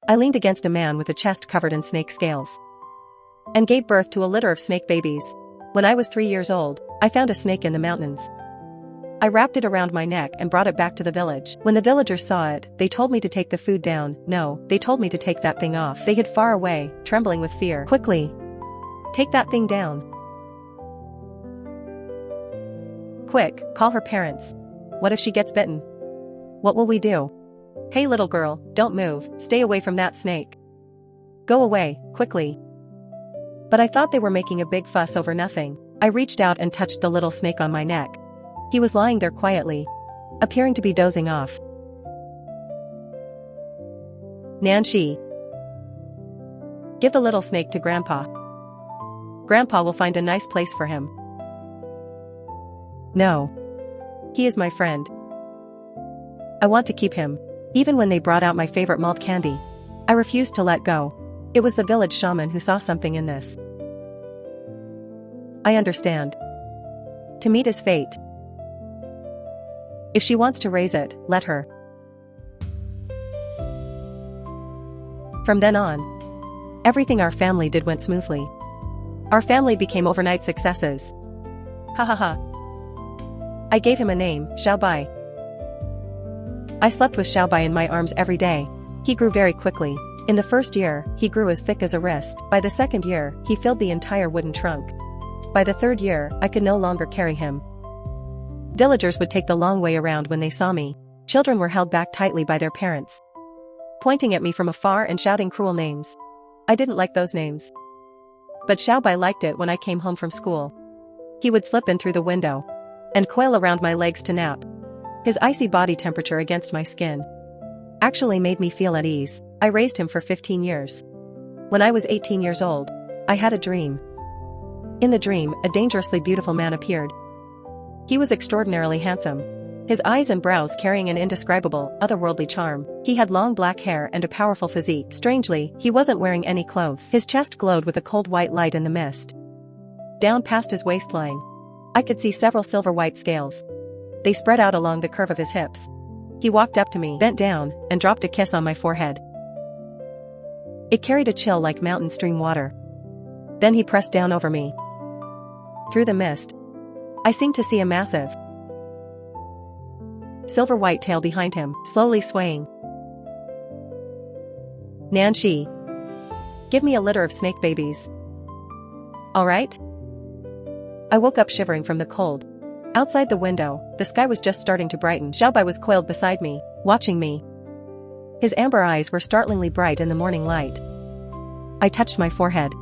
I leaned against a man with a chest covered in snake scales and gave birth to a litter of snake babies. When I was 3 years old, I found a snake in the mountains. I wrapped it around my neck and brought it back to the village. When the villagers saw it, they told me to take the food down. No, they told me to take that thing off. They hid far away, trembling with fear. Quickly! Take that thing down. Quick, call her parents. What if she gets bitten? What will we do? Hey little girl, don't move, stay away from that snake. Go away, quickly. But I thought they were making a big fuss over nothing. I reached out and touched the little snake on my neck. He was lying there quietly, appearing to be dozing off. Nancy. Give the little snake to Grandpa. Grandpa will find a nice place for him. No. He is my friend. I want to keep him. Even when they brought out my favorite malt candy, I refused to let go. It was the village shaman who saw something in this. I understand. To meet his fate. If she wants to raise it, let her. From then on, everything our family did went smoothly. Our family became overnight successes. Ha ha ha. I gave him a name, Xiaobai. I slept with Xiaobai in my arms every day. He grew very quickly. In the first year, he grew as thick as a wrist. By the second year, he filled the entire wooden trunk. By the third year, I could no longer carry him. Villagers would take the long way around when they saw me. Children were held back tightly by their parents, pointing at me from afar and shouting cruel names. I didn't like those names. But Xiaobai liked it when I came home from school. He would slip in through the window and coil around my legs to nap. His icy body temperature against my skin actually made me feel at ease. I raised him for 15 years. When I was 18 years old, I had a dream. In the dream, a dangerously beautiful man appeared. He was extraordinarily handsome. His eyes and brows carrying an indescribable, otherworldly charm. He had long black hair and a powerful physique. Strangely, he wasn't wearing any clothes. His chest glowed with a cold white light in the mist. Down past his waistline, I could see several silver white scales. They spread out along the curve of his hips. He walked up to me, bent down, and dropped a kiss on my forehead. It carried a chill like mountain stream water. Then he pressed down over me. Through the mist, I seemed to see a massive, silver white tail behind him, slowly swaying. Nancy. Give me a litter of snake babies. All right? I woke up shivering from the cold. Outside the window, the sky was just starting to brighten. Xiaobai was coiled beside me, watching me. His amber eyes were startlingly bright in the morning light. I touched my forehead.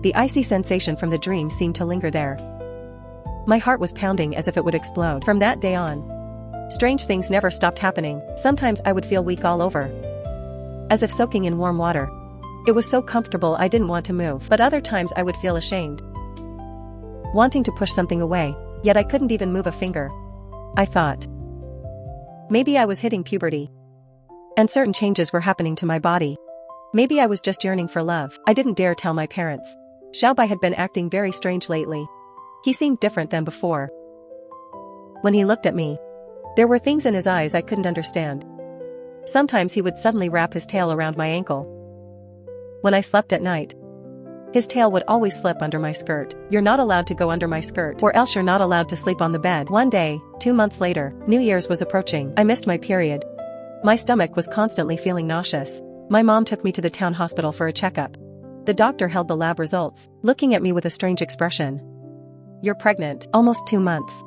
The icy sensation from the dream seemed to linger there. My heart was pounding as if it would explode. From that day on, strange things never stopped happening. Sometimes I would feel weak all over, as if soaking in warm water. It was so comfortable I didn't want to move. But other times I would feel ashamed, wanting to push something away, yet I couldn't even move a finger. I thought, maybe I was hitting puberty, and certain changes were happening to my body. Maybe I was just yearning for love. I didn't dare tell my parents. Xiaobai had been acting very strange lately. He seemed different than before. When he looked at me, there were things in his eyes I couldn't understand. Sometimes he would suddenly wrap his tail around my ankle. When I slept at night, his tail would always slip under my skirt. You're not allowed to go under my skirt, or else you're not allowed to sleep on the bed. One day, 2 months later, New Year's was approaching. I missed my period. My stomach was constantly feeling nauseous. My mom took me to the town hospital for a checkup. The doctor held the lab results, looking at me with a strange expression. You're pregnant. Almost 2 months.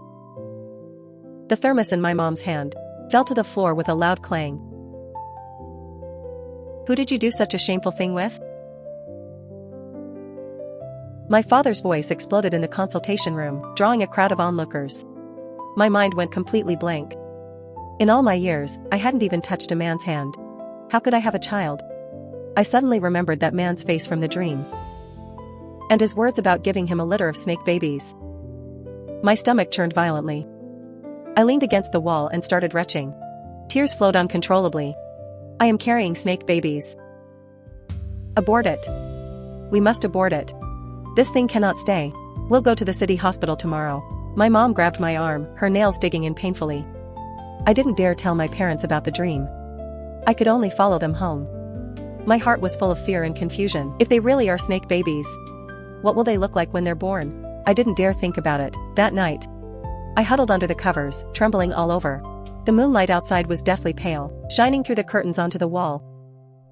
The thermos in my mom's hand fell to the floor with a loud clang. Who did you do such a shameful thing with? My father's voice exploded in the consultation room, drawing a crowd of onlookers. My mind went completely blank. In all my years, I hadn't even touched a man's hand. How could I have a child? I suddenly remembered that man's face from the dream, and his words about giving him a litter of snake babies. My stomach churned violently. I leaned against the wall and started retching. Tears flowed uncontrollably. I am carrying snake babies. Abort it. We must abort it. This thing cannot stay. We'll go to the city hospital tomorrow. My mom grabbed my arm, her nails digging in painfully. I didn't dare tell my parents about the dream. I could only follow them home. My heart was full of fear and confusion. If they really are snake babies, what will they look like when they're born? I didn't dare think about it. That night, I huddled under the covers, trembling all over. The moonlight outside was deathly pale, shining through the curtains onto the wall.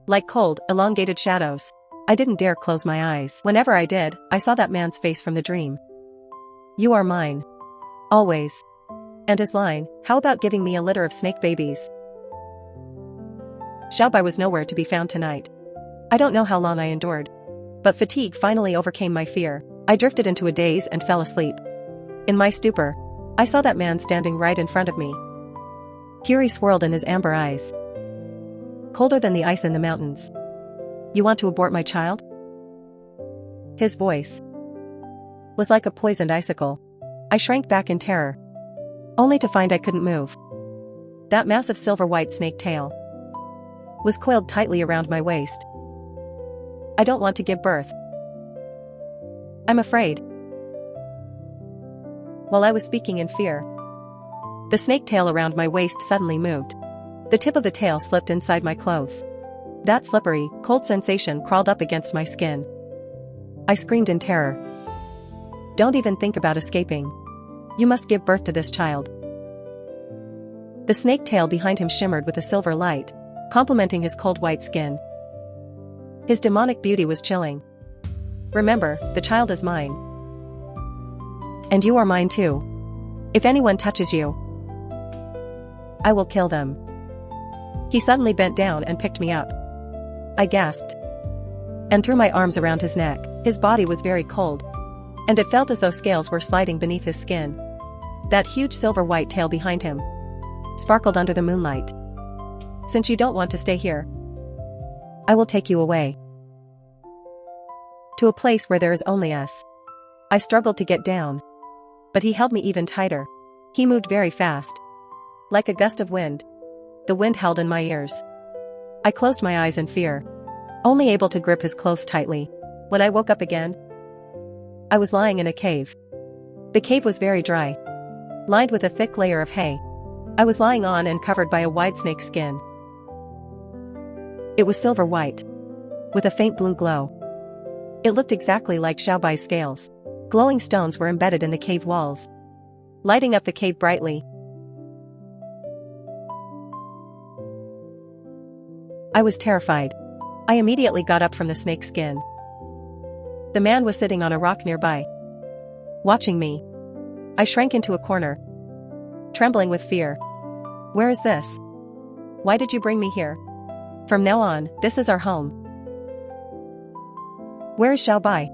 Like cold, elongated shadows. I didn't dare close my eyes. Whenever I did, I saw that man's face from the dream. "You are mine. Always." And his line, "How about giving me a litter of snake babies?" Xiaobai was nowhere to be found tonight. I don't know how long I endured. But fatigue finally overcame my fear. I drifted into a daze and fell asleep. In my stupor, I saw that man standing right in front of me. Fury swirled in his amber eyes. Colder than the ice in the mountains. "You want to abort my child?" His voice was like a poisoned icicle. I shrank back in terror, only to find I couldn't move. That massive silver-white snake tail was coiled tightly around my waist. "I don't want to give birth. I'm afraid." While I was speaking in fear, the snake tail around my waist suddenly moved. The tip of the tail slipped inside my clothes. That slippery, cold sensation crawled up against my skin. I screamed in terror. "Don't even think about escaping. You must give birth to this child." The snake tail behind him shimmered with a silver light, complementing his cold white skin. His demonic beauty was chilling. "Remember, the child is mine. And you are mine too. If anyone touches you, I will kill them." He suddenly bent down and picked me up. I gasped and threw my arms around his neck. His body was very cold, and it felt as though scales were sliding beneath his skin. That huge silver-white tail behind him sparkled under the moonlight. "Since you don't want to stay here, I will take you away. To a place where there is only us." I struggled to get down, but he held me even tighter. He moved very fast. Like a gust of wind, the wind howled in my ears. I closed my eyes in fear, only able to grip his clothes tightly. When I woke up again, I was lying in a cave. The cave was very dry, lined with a thick layer of hay. I was lying on and covered by a wide snake skin. It was silver white, with a faint blue glow. It looked exactly like Xiaobai's scales. Glowing stones were embedded in the cave walls, lighting up the cave brightly. I was terrified. I immediately got up from the snake skin. The man was sitting on a rock nearby, watching me. I shrank into a corner, trembling with fear. "Where is this? Why did you bring me here? From now on, this is our home. Where is Xiaobai?"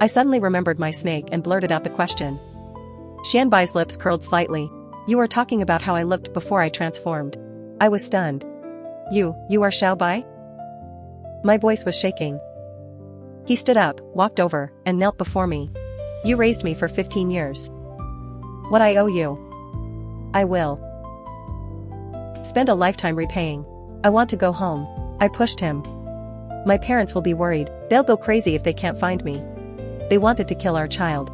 I suddenly remembered my snake and blurted out the question. Xianbai's lips curled slightly. "You were talking about how I looked before I transformed." I was stunned. You are Xiaobai?" My voice was shaking. He stood up, walked over, and knelt before me. "You raised me for 15 years. What I owe you, I will spend a lifetime repaying. I want to go home." I pushed him. "My parents will be worried. They'll go crazy if they can't find me. They wanted to kill our child.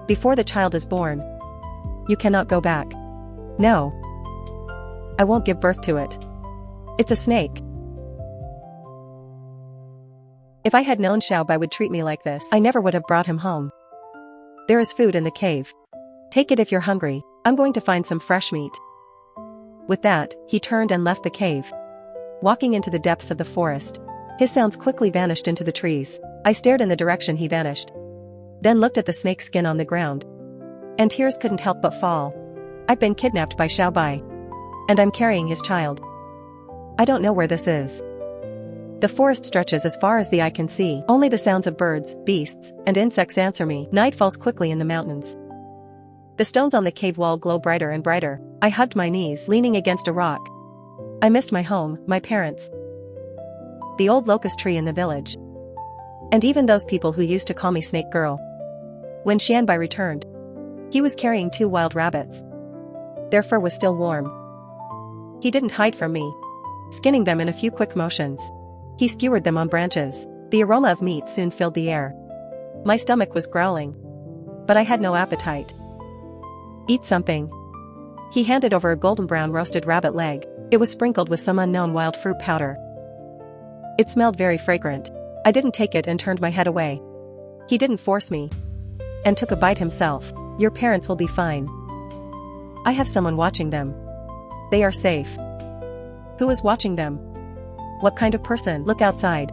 Before the child is born, you cannot go back." "No. I won't give birth to it. It's a snake." If I had known Xiaobai would treat me like this, I never would have brought him home. "There is food in the cave. Take it if you're hungry. I'm going to find some fresh meat." With that, he turned and left the cave, walking into the depths of the forest. His sounds quickly vanished into the trees. I stared in the direction he vanished, then looked at the snake skin on the ground, and tears couldn't help but fall. I've been kidnapped by Xiaobai, and I'm carrying his child. I don't know where this is. The forest stretches as far as the eye can see. Only the sounds of birds, beasts, and insects answer me. Night falls quickly in the mountains. The stones on the cave wall glow brighter and brighter. I hugged my knees, leaning against a rock. I missed my home, my parents, the old locust tree in the village, and even those people who used to call me Snake Girl. When Xianbai returned, he was carrying 2 wild rabbits. Their fur was still warm. He didn't hide from me, skinning them in a few quick motions. He skewered them on branches. The aroma of meat soon filled the air. My stomach was growling, but I had no appetite. "Eat something," He handed over a golden brown roasted rabbit leg. It was sprinkled with some unknown wild fruit powder. It smelled very fragrant. I didn't take it and turned my head away. He didn't force me. And took a bite himself. Your parents will be fine. I have someone watching them. They are safe. Who is watching them? What kind of person? Look outside.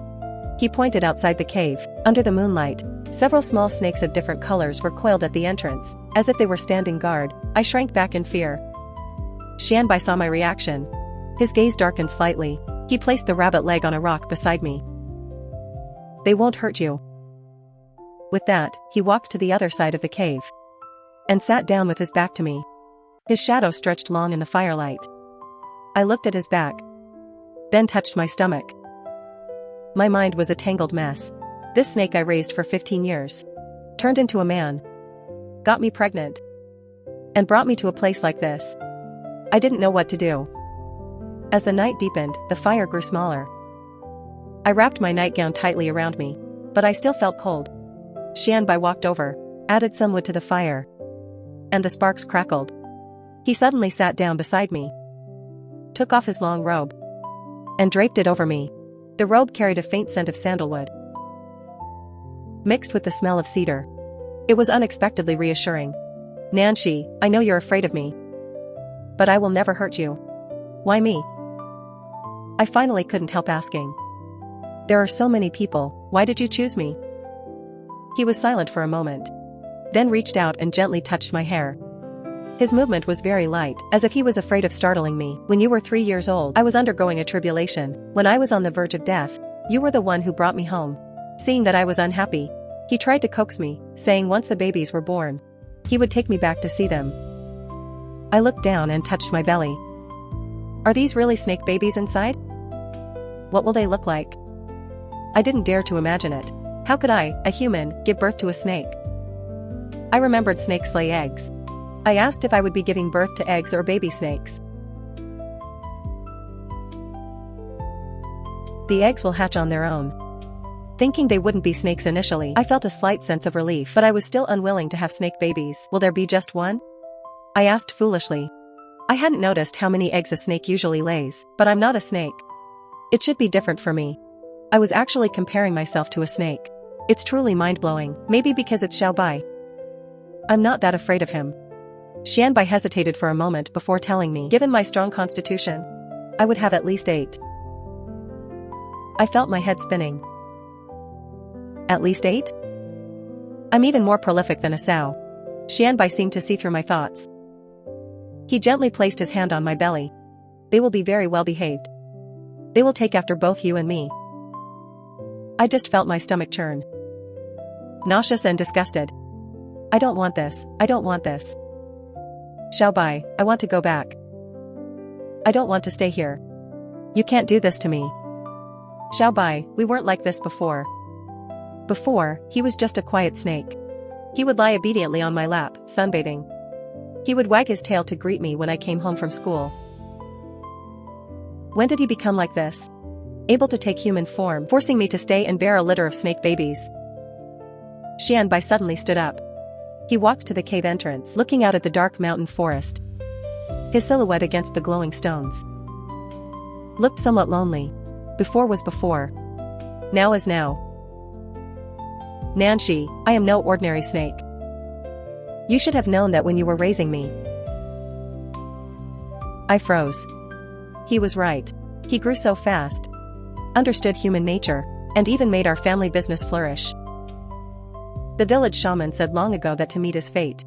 He pointed outside the cave. Under the moonlight, several small snakes of different colors were coiled at the entrance, as if they were standing guard. I shrank back in fear. Xianbai saw my reaction. His gaze darkened slightly. He placed the rabbit leg on a rock beside me. They won't hurt you. With that, he walked to the other side of the cave. And sat down with his back to me. His shadow stretched long in the firelight. I looked at his back. Then touched my stomach. My mind was a tangled mess. This snake I raised for 15 years. Turned into a man. Got me pregnant. And brought me to a place like this. I didn't know what to do. As the night deepened, the fire grew smaller. I wrapped my nightgown tightly around me, but I still felt cold. Xianbai walked over, added some wood to the fire. And the sparks crackled. He suddenly sat down beside me. Took off his long robe. And draped it over me. The robe carried a faint scent of sandalwood, mixed with the smell of cedar. It was unexpectedly reassuring. Nanshi, I know you're afraid of me. But I will never hurt you. Why me? I finally couldn't help asking. There are so many people, why did you choose me? He was silent for a moment. Then reached out and gently touched my hair. His movement was very light, as if he was afraid of startling me. When you were 3 years old, I was undergoing a tribulation. When I was on the verge of death, you were the one who brought me home. Seeing that I was unhappy, he tried to coax me, saying once the babies were born, he would take me back to see them. I looked down and touched my belly. Are these really snake babies inside? What will they look like? I didn't dare to imagine it. How could I, a human, give birth to a snake? I remembered snakes lay eggs. I asked if I would be giving birth to eggs or baby snakes. The eggs will hatch on their own. Thinking they wouldn't be snakes initially, I felt a slight sense of relief, but I was still unwilling to have snake babies. Will there be just one? I asked foolishly. I hadn't noticed how many eggs a snake usually lays, but I'm not a snake. It should be different for me. I was actually comparing myself to a snake. It's truly mind-blowing, maybe because it's Xiaobai. I'm not that afraid of him. Xianbai hesitated for a moment before telling me, given my strong constitution, I would have at least 8. I felt my head spinning. At least 8? I'm even more prolific than a sow. Xianbai seemed to see through my thoughts. He gently placed his hand on my belly. They will be very well behaved. They will take after both you and me. I just felt my stomach churn. Nauseous and disgusted. I don't want this, I don't want this. Xiaobai, I want to go back. I don't want to stay here. You can't do this to me. Xiaobai, we weren't like this before. Before, he was just a quiet snake. He would lie obediently on my lap, sunbathing. He would wag his tail to greet me when I came home from school. When did he become like this? Able to take human form, forcing me to stay and bear a litter of snake babies. Xianbai suddenly stood up. He walked to the cave entrance, looking out at the dark mountain forest. His silhouette against the glowing stones looked somewhat lonely. Before was before. Now is now. Nanshi, I am no ordinary snake. You should have known that when you were raising me. I froze. He was right. He grew so fast. Understood human nature, and even made our family business flourish. The village shaman said long ago that to meet is fate.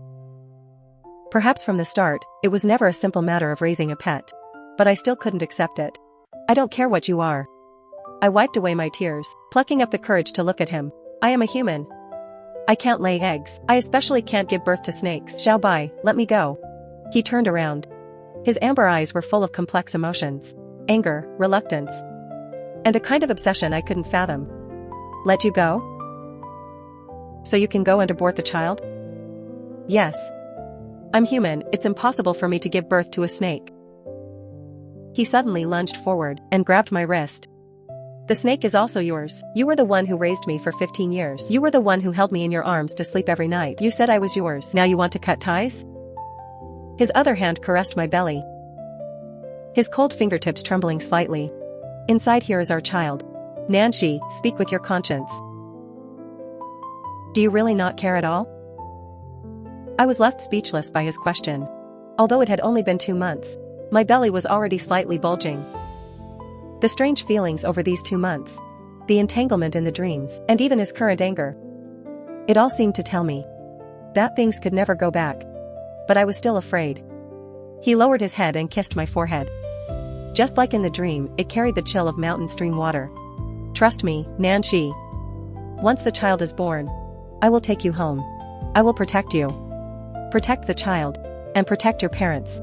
Perhaps from the start, it was never a simple matter of raising a pet. But I still couldn't accept it. I don't care what you are. I wiped away my tears, plucking up the courage to look at him. I am a human. I can't lay eggs. I especially can't give birth to snakes. Xiaobai, let me go. He turned around. His amber eyes were full of complex emotions. Anger, reluctance, and a kind of obsession I couldn't fathom. Let you go? So you can go and abort the child? Yes. I'm human, it's impossible for me to give birth to a snake. He suddenly lunged forward and grabbed my wrist. The snake is also yours. You were the one who raised me for 15 years. You were the one who held me in your arms to sleep every night. You said I was yours. Now you want to cut ties? His other hand caressed my belly, his cold fingertips trembling slightly. Inside here is our child. Nancy, speak with your conscience. Do you really not care at all? I was left speechless by his question. Although it had only been 2 months, my belly was already slightly bulging. The strange feelings over these 2 months, the entanglement in the dreams, and even his current anger. It all seemed to tell me that things could never go back. But I was still afraid. He lowered his head and kissed my forehead. Just like in the dream, it carried the chill of mountain stream water. Trust me, Nancy. Once the child is born, I will take you home. I will protect you. Protect the child. And protect your parents.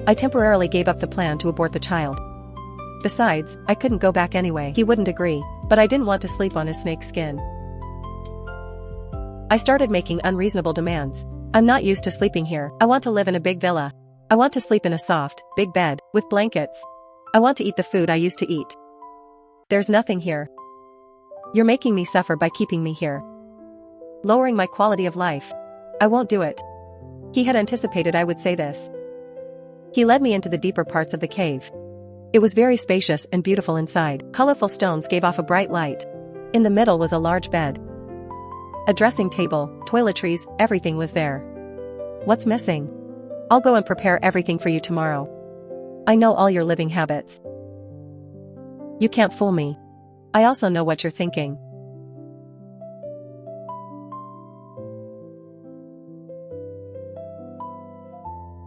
I temporarily gave up the plan to abort the child. Besides, I couldn't go back anyway. He wouldn't agree, but I didn't want to sleep on his snake skin. I started making unreasonable demands. I'm not used to sleeping here. I want to live in a big villa. I want to sleep in a soft, big bed, with blankets. I want to eat the food I used to eat. There's nothing here. You're making me suffer by keeping me here. Lowering my quality of life. I won't do it. He had anticipated I would say this. He led me into the deeper parts of the cave. It was very spacious and beautiful inside. Colorful stones gave off a bright light. In the middle was a large bed. A dressing table, toiletries, everything was there. What's missing? I'll go and prepare everything for you tomorrow. I know all your living habits. You can't fool me. I also know what you're thinking.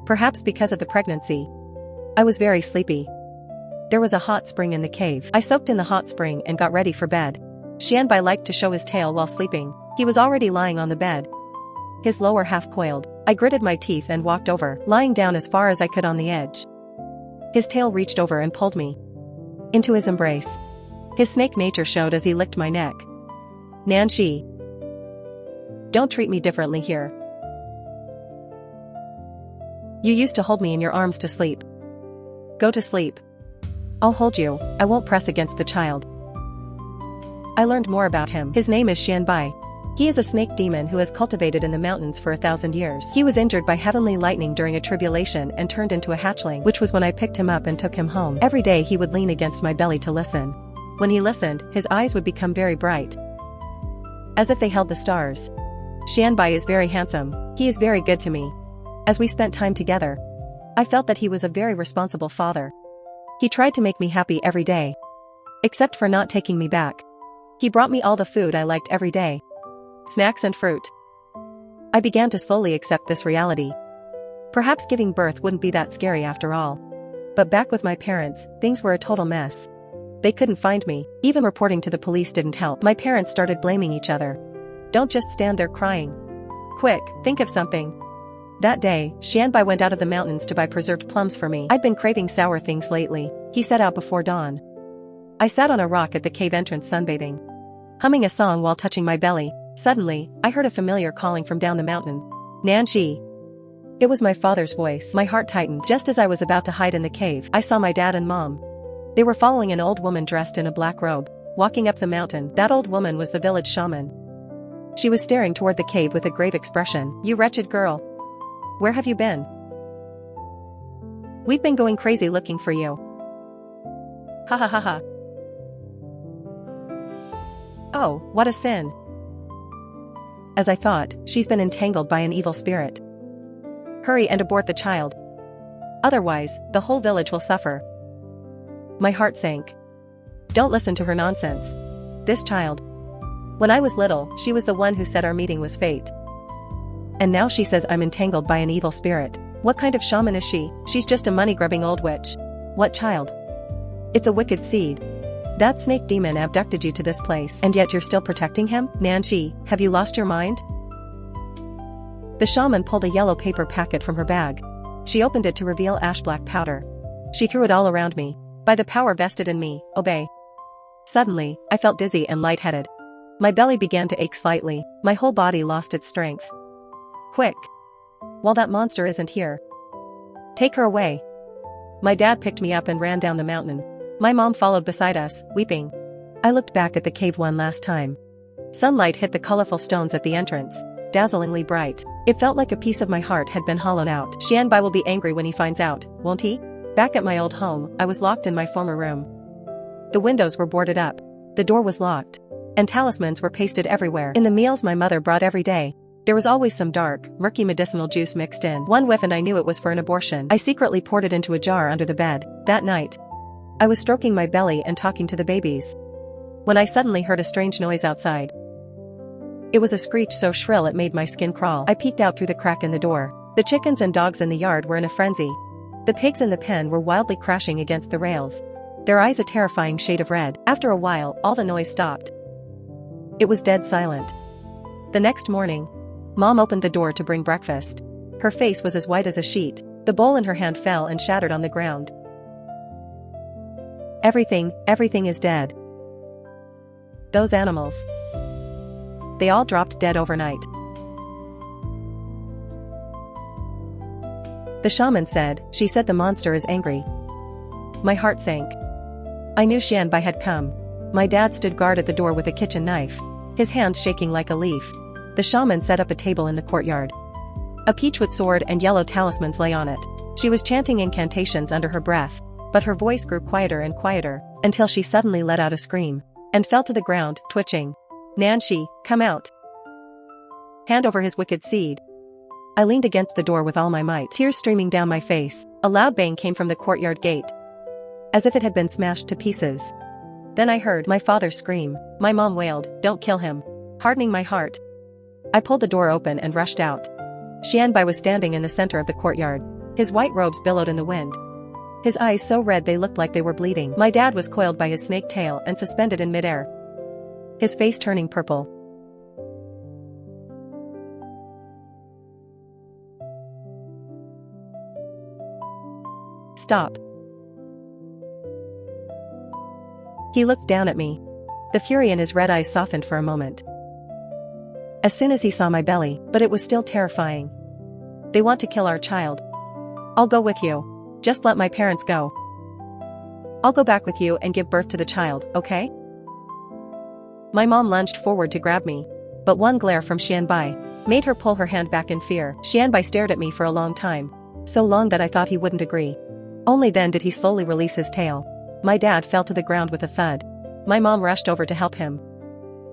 Perhaps because of the pregnancy, I was very sleepy. There was a hot spring in the cave. I soaked in the hot spring and got ready for bed. Xianbai liked to show his tail while sleeping. He was already lying on the bed, his lower half coiled. I gritted my teeth and walked over, lying down as far as I could on the edge. His tail reached over and pulled me into his embrace. His snake nature showed as he licked my neck. Nancy, don't treat me differently here. You used to hold me in your arms to sleep. Go to sleep. I'll hold you. I won't press against the child. I learned more about him. His name is Xianbai. He is a snake demon who has cultivated in the mountains for 1,000 years. He was injured by heavenly lightning during a tribulation and turned into a hatchling, which was when I picked him up and took him home. Every day he would lean against my belly to listen. When he listened, his eyes would become very bright, as if they held the stars. Xianbai is very handsome. He is very good to me. As we spent time together, I felt that he was a very responsible father. He tried to make me happy every day, except for not taking me back. He brought me all the food I liked every day. Snacks and fruit. I began to slowly accept this reality. Perhaps giving birth wouldn't be that scary after all. But back with my parents, things were a total mess. They couldn't find me. Even reporting to the police didn't help. My parents started blaming each other. Don't just stand there crying. Quick, think of something. That day, Xianbai went out of the mountains to buy preserved plums for me. I'd been craving sour things lately. He set out before dawn. I sat on a rock at the cave entrance sunbathing, humming a song while touching my belly. Suddenly, I heard a familiar calling from down the mountain. Nancy. It was my father's voice. My heart tightened. Just as I was about to hide in the cave, I saw my dad and mom. They were following an old woman dressed in a black robe, walking up the mountain. That old woman was the village shaman. She was staring toward the cave with a grave expression. You wretched girl. Where have you been? We've been going crazy looking for you. Ha ha ha ha. Oh, what a sin. As I thought, she's been entangled by an evil spirit. Hurry and abort the child. Otherwise, the whole village will suffer. My heart sank. Don't listen to her nonsense. This child. When I was little, she was the one who said our meeting was fate. And now she says I'm entangled by an evil spirit. What kind of shaman is she? She's just a money-grubbing old witch. What child? It's a wicked seed. That snake demon abducted you to this place, and yet you're still protecting him? Nancy, have you lost your mind? The shaman pulled a yellow paper packet from her bag. She opened it to reveal ash-black powder. She threw it all around me. By the power vested in me, obey. Suddenly, I felt dizzy and lightheaded. My belly began to ache slightly. My whole body lost its strength. Quick! While that monster isn't here, take her away. My dad picked me up and ran down the mountain. My mom followed beside us, weeping. I looked back at the cave one last time. Sunlight hit the colorful stones at the entrance. dazzlingly bright. It felt like a piece of my heart had been hollowed out. Xianbai will be angry when he finds out, won't he? Back at my old home, I was locked in my former room. The windows were boarded up. The door was locked. And talismans were pasted everywhere. In the meals my mother brought every day, there was always some dark, murky medicinal juice mixed in. One whiff and I knew it was for an abortion. I secretly poured it into a jar under the bed. That night, I was stroking my belly and talking to the babies, when I suddenly heard a strange noise outside. It was a screech so shrill it made my skin crawl. I peeked out through the crack in the door. The chickens and dogs in the yard were in a frenzy. The pigs in the pen were wildly crashing against the rails, their eyes a terrifying shade of red. After a while, all the noise stopped. It was dead silent. The next morning, Mom opened the door to bring breakfast. Her face was as white as a sheet. The bowl in her hand fell and shattered on the ground. Everything is dead. Those animals. They all dropped dead overnight. The shaman said, she said the monster is angry. My heart sank. I knew Xianbai had come. My dad stood guard at the door with a kitchen knife, his hands shaking like a leaf. The shaman set up a table in the courtyard. A peachwood sword and yellow talismans lay on it. She was chanting incantations under her breath, but her voice grew quieter and quieter, until she suddenly let out a scream, and fell to the ground, twitching. Nanshi, come out. Hand over his wicked seed. I leaned against the door with all my might, tears streaming down my face. A loud bang came from the courtyard gate, as if it had been smashed to pieces. Then I heard my father scream. My mom wailed, don't kill him. Hardening my heart, I pulled the door open and rushed out. Xianbai was standing in the center of the courtyard. His white robes billowed in the wind, his eyes so red they looked like they were bleeding. My dad was coiled by his snake tail and suspended in midair, his face turning purple. Stop. He looked down at me. The fury in his red eyes softened for a moment, as soon as he saw my belly, but it was still terrifying. They want to kill our child. I'll go with you. Just let my parents go. I'll go back with you and give birth to the child, okay? My mom lunged forward to grab me, but one glare from Xianbai made her pull her hand back in fear. Xianbai stared at me for a long time, so long that I thought he wouldn't agree. Only then did he slowly release his tail. My dad fell to the ground with a thud. My mom rushed over to help him.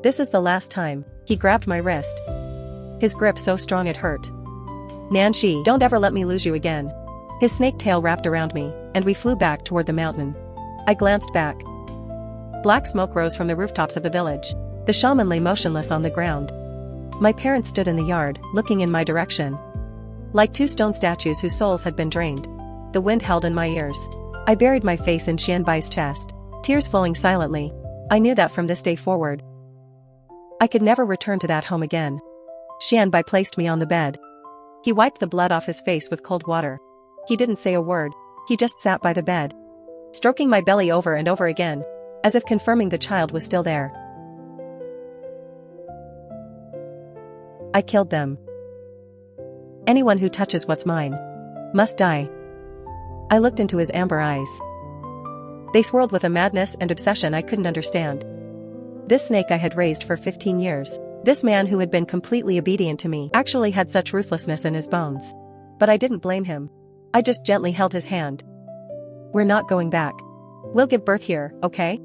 This is the last time. He grabbed my wrist, his grip so strong it hurt. Nanshi, don't ever let me lose you again. His snake tail wrapped around me, and we flew back toward the mountain. I glanced back. Black smoke rose from the rooftops of the village. The shaman lay motionless on the ground. My parents stood in the yard, looking in my direction, like two stone statues whose souls had been drained. The wind howled in my ears. I buried my face in Xianbai's chest, tears flowing silently. I knew that from this day forward, I could never return to that home again. Xianbai placed me on the bed. He wiped the blood off his face with cold water. He didn't say a word. He just sat by the bed, stroking my belly over and over again, as if confirming the child was still there. I killed them. Anyone who touches what's mine must die. I looked into his amber eyes. They swirled with a madness and obsession I couldn't understand. This snake I had raised for 15 years, this man who had been completely obedient to me, actually had such ruthlessness in his bones. But I didn't blame him. I just gently held his hand. We're not going back. We'll give birth here, okay?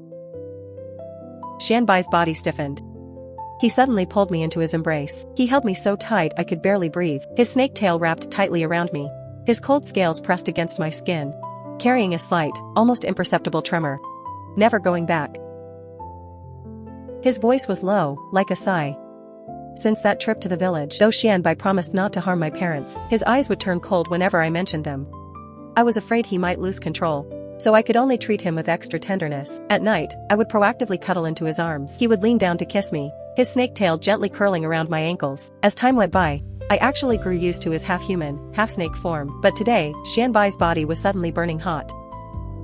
Xianbai's body stiffened. He suddenly pulled me into his embrace. He held me so tight I could barely breathe. His snake tail wrapped tightly around me. His cold scales pressed against my skin, carrying a slight, almost imperceptible tremor. Never going back. His voice was low, like a sigh. Since that trip to the village, though Xianbai promised not to harm my parents, his eyes would turn cold whenever I mentioned them. I was afraid he might lose control, so I could only treat him with extra tenderness. At night, I would proactively cuddle into his arms. He would lean down to kiss me, his snake tail gently curling around my ankles. As time went by, I actually grew used to his half-human, half-snake form. But today, Xianbai's body was suddenly burning hot.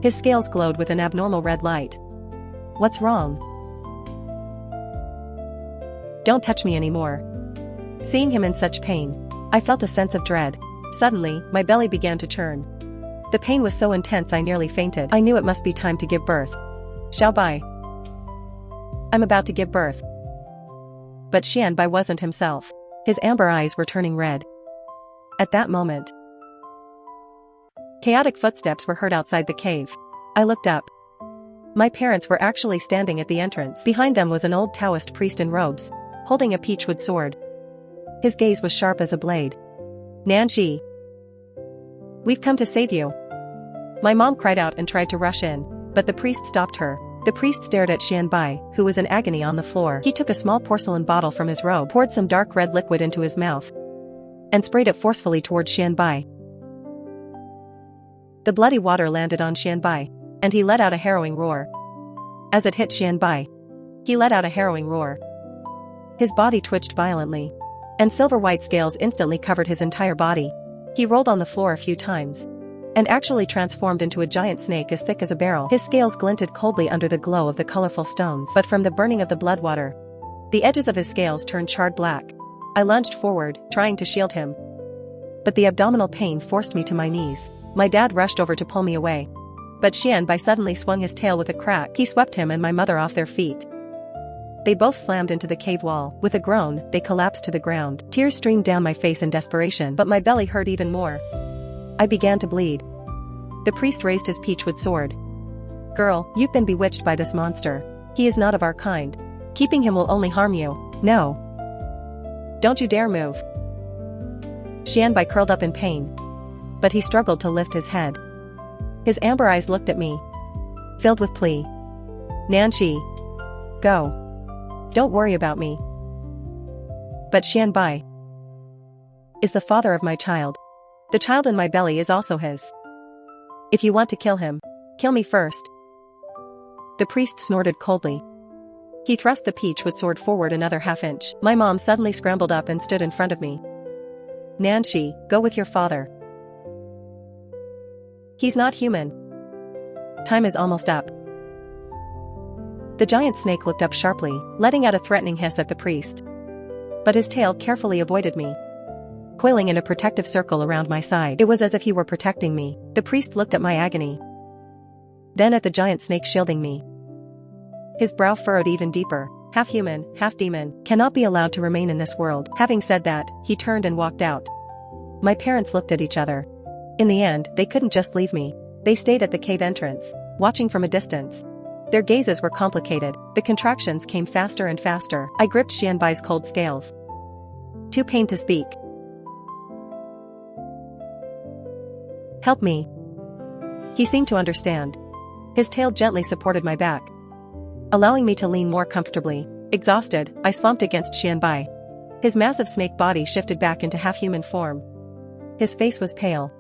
His scales glowed with an abnormal red light. What's wrong? Don't touch me anymore. Seeing him in such pain, I felt a sense of dread. Suddenly, my belly began to churn. The pain was so intense I nearly fainted. I knew it must be time to give birth. Xiaobai. I'm about to give birth. But Xianbai wasn't himself. His amber eyes were turning red. At that moment, chaotic footsteps were heard outside the cave. I looked up. My parents were actually standing at the entrance. Behind them was an old Taoist priest in robes, holding a peachwood sword. His gaze was sharp as a blade. "Nanji, we've come to save you." My mom cried out and tried to rush in, but the priest stopped her. The priest stared at Xianbai, who was in agony on the floor. He took a small porcelain bottle from his robe, poured some dark red liquid into his mouth, and sprayed it forcefully towards Xianbai. The bloody water landed on Xianbai, and he let out a harrowing roar. As it hit Xianbai, he let out a harrowing roar. His body twitched violently, and silver-white scales instantly covered his entire body. He rolled on the floor a few times, and actually transformed into a giant snake as thick as a barrel. His scales glinted coldly under the glow of the colorful stones, but from the burning of the blood water, the edges of his scales turned charred black. I lunged forward, trying to shield him, but the abdominal pain forced me to my knees. My dad rushed over to pull me away, but Xianbai suddenly swung his tail with a crack. He swept him and my mother off their feet. They both slammed into the cave wall. With a groan, they collapsed to the ground. Tears streamed down my face in desperation, but my belly hurt even more. I began to bleed. The priest raised his peachwood sword. "Girl, you've been bewitched by this monster. He is not of our kind. Keeping him will only harm you. No. Don't you dare move." Xianbai curled up in pain, but he struggled to lift his head. His amber eyes looked at me, filled with plea. "Nanshi, go. Don't worry about me." But Xianbai is the father of my child. The child in my belly is also his. If you want to kill him, kill me first." The priest snorted coldly. He thrust the peachwood sword forward another half-inch. My mom suddenly scrambled up and stood in front of me. "Nanshi, go with your father. He's not human. Time is almost up." The giant snake looked up sharply, letting out a threatening hiss at the priest. But his tail carefully avoided me, coiling in a protective circle around my side. It was as if he were protecting me. The priest looked at my agony, then at the giant snake shielding me. His brow furrowed even deeper. "Half human, half demon, cannot be allowed to remain in this world." Having said that, he turned and walked out. My parents looked at each other. In the end, they couldn't just leave me. They stayed at the cave entrance, watching from a distance. Their gazes were complicated. The contractions came faster and faster. I gripped Xianbai's cold scales, too pained to speak. "Help me." He seemed to understand. His tail gently supported my back, allowing me to lean more comfortably. Exhausted, I slumped against Xianbai. His massive snake body shifted back into half-human form. His face was pale.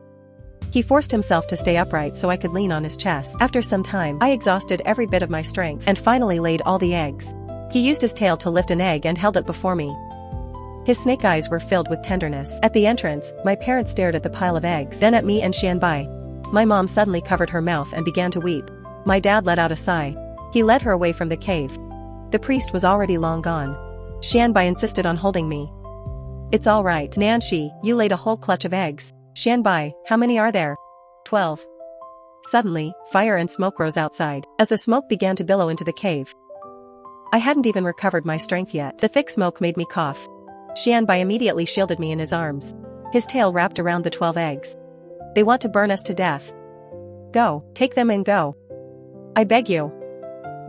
He forced himself to stay upright so I could lean on his chest. After some time, I exhausted every bit of my strength and finally laid all the eggs. He used his tail to lift an egg and held it before me. His snake eyes were filled with tenderness. At the entrance, my parents stared at the pile of eggs, then at me and Xianbai. My mom suddenly covered her mouth and began to weep. My dad let out a sigh. He led her away from the cave. The priest was already long gone. Xianbai insisted on holding me. "It's all right, Nanshi, you laid a whole clutch of eggs." "Xianbai, how many are there?" 12. Suddenly, fire and smoke rose outside. As the smoke began to billow into the cave, I hadn't even recovered my strength yet. The thick smoke made me cough. Xianbai immediately shielded me in his arms. His tail wrapped around the 12 eggs. "They want to burn us to death. Go, take them and go. I beg you.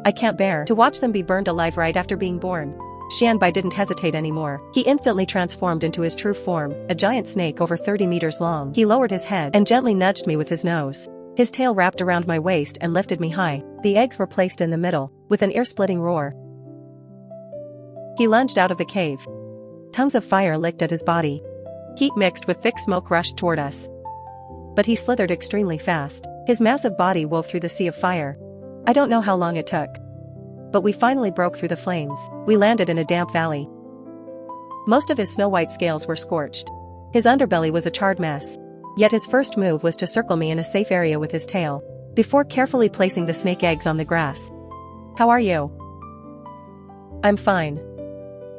I can't bear to watch them be burned alive right after being born." Xianbai didn't hesitate anymore. He instantly transformed into his true form, a giant snake over 30 meters long. He lowered his head and gently nudged me with his nose. His tail wrapped around my waist and lifted me high. The eggs were placed in the middle, with an ear-splitting roar. He lunged out of the cave. Tongues of fire licked at his body. Heat mixed with thick smoke rushed toward us. But he slithered extremely fast. His massive body wove through the sea of fire. I don't know how long it took, but we finally broke through the flames. We landed in a damp valley. Most of his snow-white scales were scorched. His underbelly was a charred mess. Yet his first move was to circle me in a safe area with his tail, before carefully placing the snake eggs on the grass. "How are you?" "I'm fine.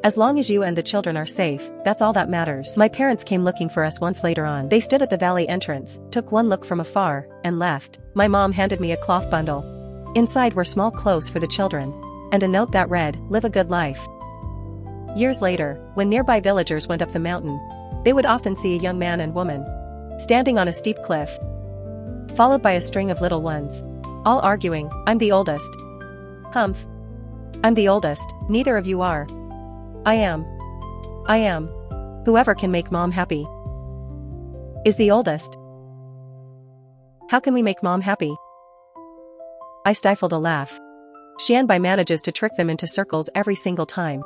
As long as you and the children are safe, that's all that matters." My parents came looking for us once later on. They stood at the valley entrance, took one look from afar, and left. My mom handed me a cloth bundle. Inside were small clothes for the children, and a note that read, "Live a good life." Years later, when nearby villagers went up the mountain, they would often see a young man and woman standing on a steep cliff, followed by a string of little ones, all arguing, "I'm the oldest." "Humph. I'm the oldest, neither of you are." I am. Whoever can make mom happy is the oldest." "How can we make mom happy?" I stifled a laugh. Xianbai manages to trick them into circles every single time.